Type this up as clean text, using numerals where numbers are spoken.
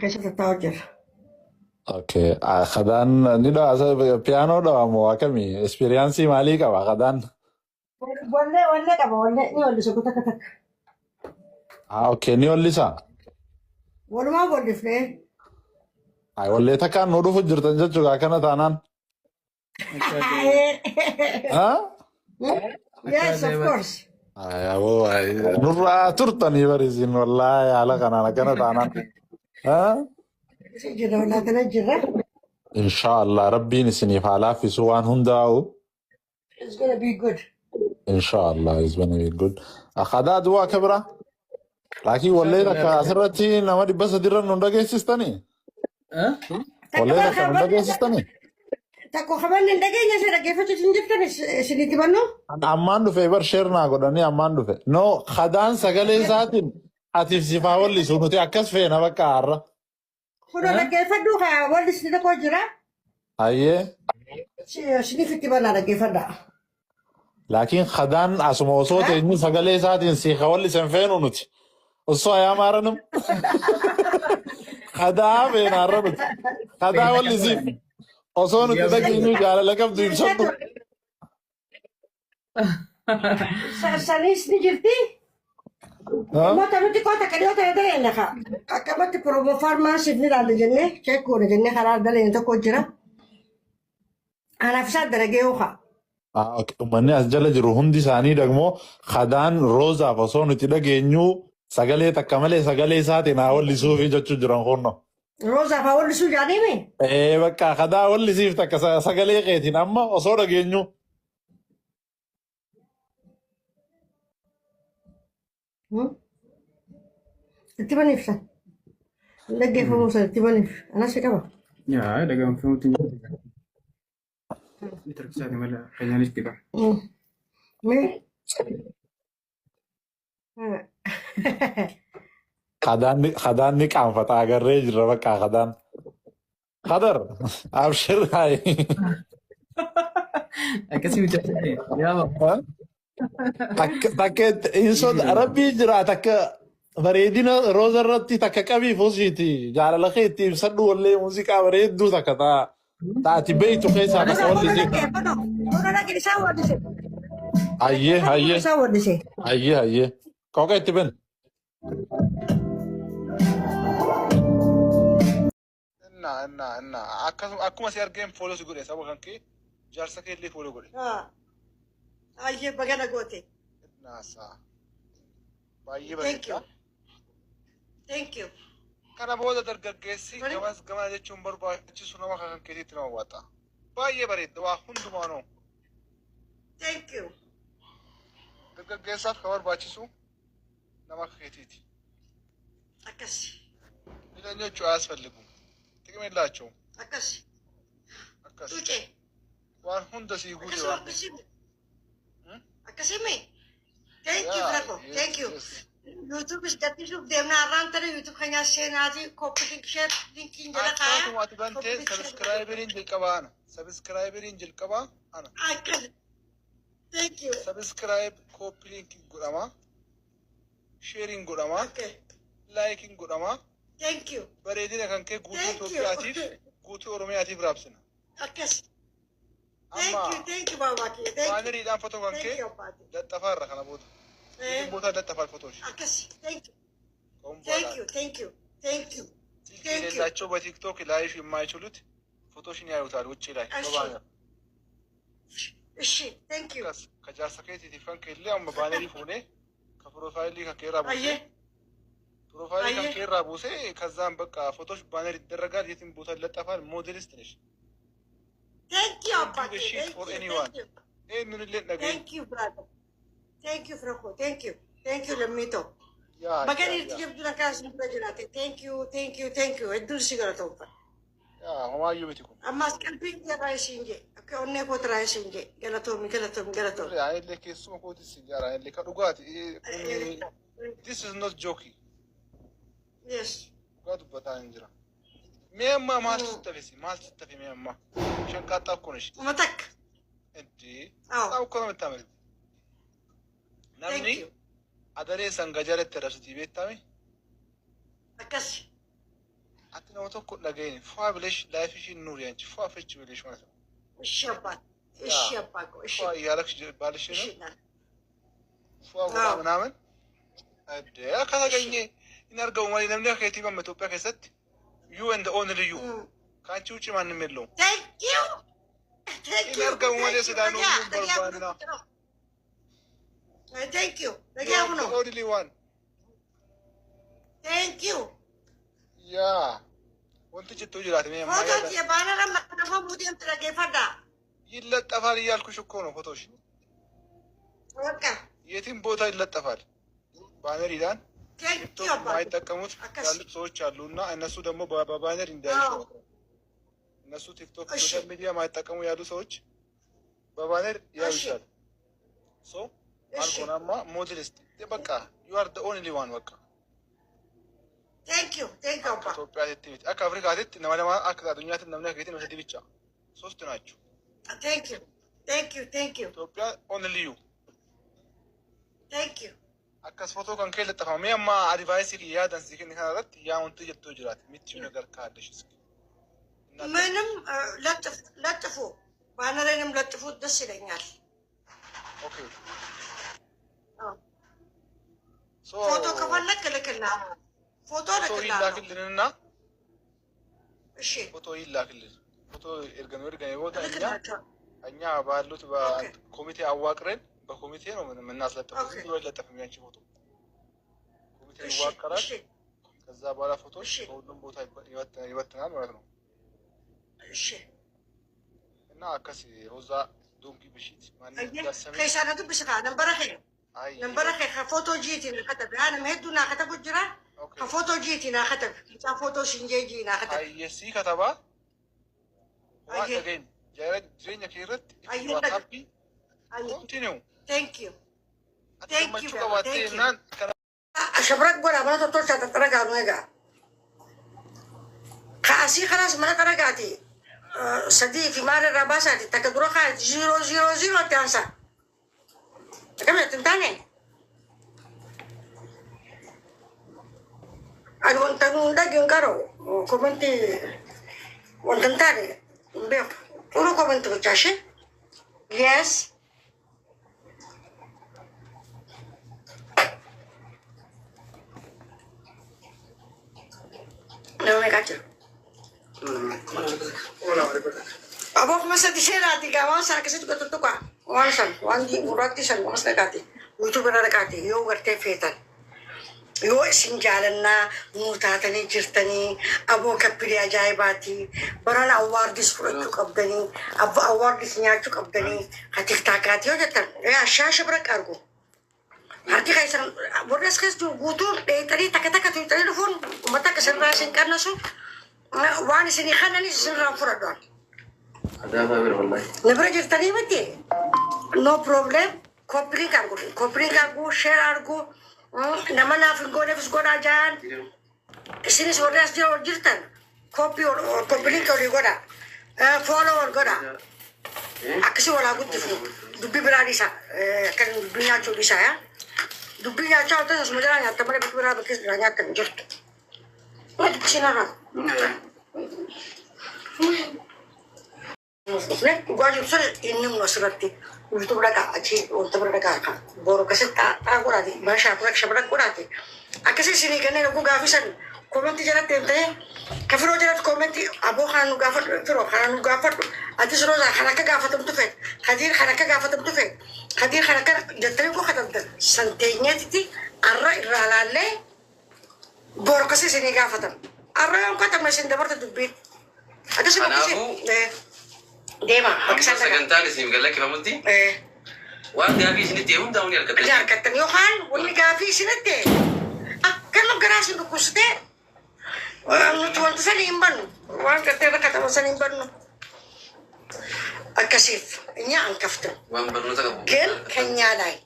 كيف تتوجه اوكي خدان نيدا بيانو دا مو كمي اسبيريانسي مالي كوا خدان ولا كبا ولا ني ولا سكوت كتك اوكي ني وليسا ولا ما بقول فيه اي وليتا كان نودو فجرتن جچو كانا تانان ها yes of course اي ابو نورا ترتني بريزين والله على كان كانا تانان ها سجل ولا تنجر ان شاء الله ربي نسني فعلا في سوان هنداو it's gonna be good ان شاء الله is gonna be good اخدا دوا كبرا لكن وليتا كاسرتي نمدي بس ديرن نوندا سيستاني وليتا كان نوندا سيستاني تكو خبرنا دقيقة سيدا كيف تنجر سنيتي بنو ammaan dhufe bar sheernaa godhanii ammaan dhufe no kadaan sagalee isaatiin atiif sifaa wallisu nuti akkas feena bakka har'a خذوا لك كيف دوها ولا سنيتك وجرا hayyee سنيفتي بنا كيف دا laakiin kadaan asuma osoo teenyu sagalee isaatiin siiqa wallisan feenu nuti osoo ayaama haranum kadaa feena har'a nuti kadaa wallisiif osoo nuti dhageenyu jaalala qabdu ibsadhu سانيس نجرتي ما تبغى كوتا كده ترى لك كمان تبرومو فارماسي نراد جنة شكور جنة خلاص ده اللي كوجرا أنا فساد درجيوها uummanni as jala jiru hundi isaanii dhagmoo kadaan roozaaf osoo nuti dhageenyu sagalee takka malee sagalee isaatiin haa wallisuufi jechuu jiran kunno. روزا فاول شو جاني مين Bakka kadaa wallisiif takka sagalee keetiin amma osoo dhageenyu. تبغى نفسه لقي في موسى تبغى نفس أنا شكبا Ya, dagang film terkesan malah penyalis kita. مين Kadaan ni qaanfata agarree jirra bakka kadaan. Kadar abshir hayi. Kasih ucap ni. Ya, bang. Takka insoo rabbii jira takka bareedina rooza irratti takka qabii fuusiiti jaalala keetti ibsadhu wallee muuziqaa bareedduu takka taati beeytu keessaa bakka wallisiif. Hayyee hayyee hayyee hayyee qoqa itti ben. Enna akkuma si argeen fooloo si godhe saba kan kee jaarsa kee illee fooloo godhe. أيه بقى قوتي Naasaa baay'ee thank you bareeda. thank you Kana booda dargaggeessi gamas gama jechuun barbaachisu nama kan keetiitti nama hawwata. Baay'ee bareeda waa hundumaanuu thank you dargaggeessaaf kan barbaachisu nama keetiiti. أكسي Miidhagina aasfalligu xiqqima illaaቸው أكسي akkas توجي waan hunda sii guute أكسي waan. أكسي أكسي مي thank you برافو thank you يوتيوب إسقطي شوف دمنا عران ترى يوتيوب خنيا سيناتي كوبي لينك شير لينكين جلا Akkasuma خايا ati bantee sabiskiraayiberiin jalqabaa ana. Sabiskiraayiberiin jalqabaa ana. أكسي thank you Sabiskiraayib kooppi liinkiin godhama. Sheeriin godhama. okay Laayikiin godhama. thank you Bareedina kan kee guutuu thank you Itoophiyaatiif guutuu Oromiyaatiif raabsina. أكسي Amma thank you بابا كي thank you baaneriidhaan fotoo kan thank kee you بابا laxxafaarra kana booda. Booda laxxafaal fotooshi. أكسي thank you Ka'uun thank booda. you thank you thank you Silkii thank you leellaachoo በቲክቶክ ላይፍ የማይችሉት ፎቶሽን ያዩታል ውጭ ላይ እሺ በባነር እሺ thank you akkas ka jaarsa keetiitiif kan kee illee amma baanerii fuunee ka piroofaayilii kan keerraa buusee أيه ፕሮፋይል አየህ? ከኬራ ቡሴ ከዛም በቃ ፎቶሽ ባነር ይደረጋል። የትም ቦታ ይለጠፋል። ሞዴሊስት ነሽ። thank you Don't أبا give a كي shit thank for you anyone. thank you ይህ ምን ሌት ነገር thank you brother thank you فرخو thank you لميتو ያ بقى يجيب لنا كاس مبرجلاتي thank you الدول سيجارة توفى ያ ሆማዩ ቤትኩ أما سكالبين يا رايسينجي أكون نكوت رايسينجي قالتهم አይ ለከ እሱ ኮት ሲጋራ አይ ለከ ዱጋት this is not joking yes ዱጋት በታ እንጀራ ሜማ ማል ስተፊ ሜማ ሸንቃጣ እኮ ነሽ ومتك እንዴ አዎ ታው እኮ ነው የምታመሪ ናምኒ thank you አደሬ ሰንገጀረት ተረስቲ ቤታሚ أكسي ነው ተኮ ነገኝ ፏ ብለሽ ላይፍሽን ኑሪ አንቺ ፏ ፈች ብለሽ ማለት ነው። እሺ አባት እሺ አባኮ እሺ ያለክሽ ባልሽ ነው ፏ ምናምን አደ ከተገኘ ይናርገው ማለት ለምን ከይቲ በኢትዮጵያ ከሰት ዩ ኤንድ ኦንሊ ዩ ካንቺ ውጪ ማንም የለውም። ታንክ ዩ ይናርገው ማለት ስለሆነ በርባና ታንክ ዩ ለጋው ነው ኦንሊ ዋን ታንክ ዩ ያ ወንት ጭቱ ይላል ፎቶ የባነራ መጥፎ ሙዲም ተረገፈዳ ይለጠፋል እያልኩሽ እኮ ነው። ፎቶሽ በቃ የትም ቦታ ይለጠፋል። ባነር ይላል ቲክቶክ ማይጠቀሙት ያሉ ሰዎች አሉና እነሱ ደግሞ በባነር እንዳይሹ እነሱ ቲክቶክ ሶሻል ሚዲያ ማይጠቀሙ ያሉ ሰዎች በባነር ያዩሻል። ሶ አልቆናማ ሞዴሊስት በቃ you are the only one በቃ ታንክ ዩ አባ ኢትዮጵያ ትት አፍሪካ ትት ነማለማ አክታዱኛት ነምነ ከቲ ነው ብቻ ሶስት ናቸው። ታንክ ዩ ኢትዮጵያ only you ታንክ ዩ አካስ ፎቶ ካን ከለጠፋ ሚያማ አድቫይስ ያዳን ሲከን ካላት ያውንት ጀቶ ጅራት ምትዩ ነገር ካለሽ እስኪ ምንም ለጥፉ ባነረንም ለጥፉ ደስ ይለኛል። ኦኬ ፎቶ ከፈለክ ልክና ፎቶ ይላክልንና እሺ ፎቶ ይላክልን ፎቶ እርገን ቦታ እኛ ባሉት በኮሚቴ አዋቅረን በኮሚቴ ነው የምናስለጥፈው። ይወለጠፍ የሚያንቺ ፎቶ ኮሚቴ ይዋቀራል። ከዛ በኋላ ፎቶ ሁሉም ቦታ ይወጥናል ማለት ነው። እሺ እና አከሲ ሮዛ ዶንኪ ብሽት ማን ያሰመ ከይሳነቱ ብሽካ ነንበረከ ከፎቶ ጂቲ ከተብ ያነ መሄዱና ከተብ ጅራ ከፎቶ ጂቲ ና ከተብ ጫ ፎቶ ሽንጄጂ ና ከተብ አይሲ ከተባ ዋገኝ ጀረድ ድሬኛ ከይረት ዋታቢ ኮንቲኒው ታንክ ዩ شبرك ولا بنا تطلع تترجع نوجا كاسي خلاص ما ترجعتي سدي في مال الرباسة تكدروا خا 000 تانسا كم تنتاني أنا وانتنو ده جنكارو كومنتي وانتنتاني بيف ورو كومنتي بتشاشي yes no me cacho. Abok masa di sini nanti kawan saya kesini juga tutup kan. Wansan, wandi murati san mas negati. Itu benar negati. Yo ngerti fetan. Yo sinjalan na mutatani jirtani. Abok kapiri ajai bati. Barang awardis pura kabdani. Abok awardisnya kabdani. Katik takati yo jatan. Ya syasha berakargo. Arti kaisan bordes kes gutur tadi tak telepon mata keserrasin karena so wani sini khana ni sirra furadon ada apa wallahi nebra jirtani mati no problem copy kargo share argo namana fingo nefs gona jan sini bordes jirtan copy link or gona follow gona aksi wala gutifu dubbi berani sa kan dunia chudi saya Dubinya cakap tu semuanya nyata mana berpura berkis nyata jut. Lagi sini lah. Gua juga ini menusrati. Untuk mereka aji, untuk mereka kan. Baru kasih tak aku nanti. Masa aku nak nanti. Aku sini kan aku gafisan. Komenti jalan tempe. Kafir jalan komenti. Abu kan gafat terus. Kan gafat. Ati suruh kan gafat tu fet. Hadir kan gafat tu fet. Hadir kan jatuh aku kata santainya titi arra irralale borokasi sini gafatan arra yang kata mesin dapat tubit ada sebab sih dema aksan segentar di sini galak kamu ti wah dia di sini tium tahun yang ketiga ya kata Yohan wani gafi sini teh kan lo geras untuk kuste tuan tu salimban wan kata salimban Akasif, ini angkaf tu. Wan bernusa kamu. Ken kenyalai.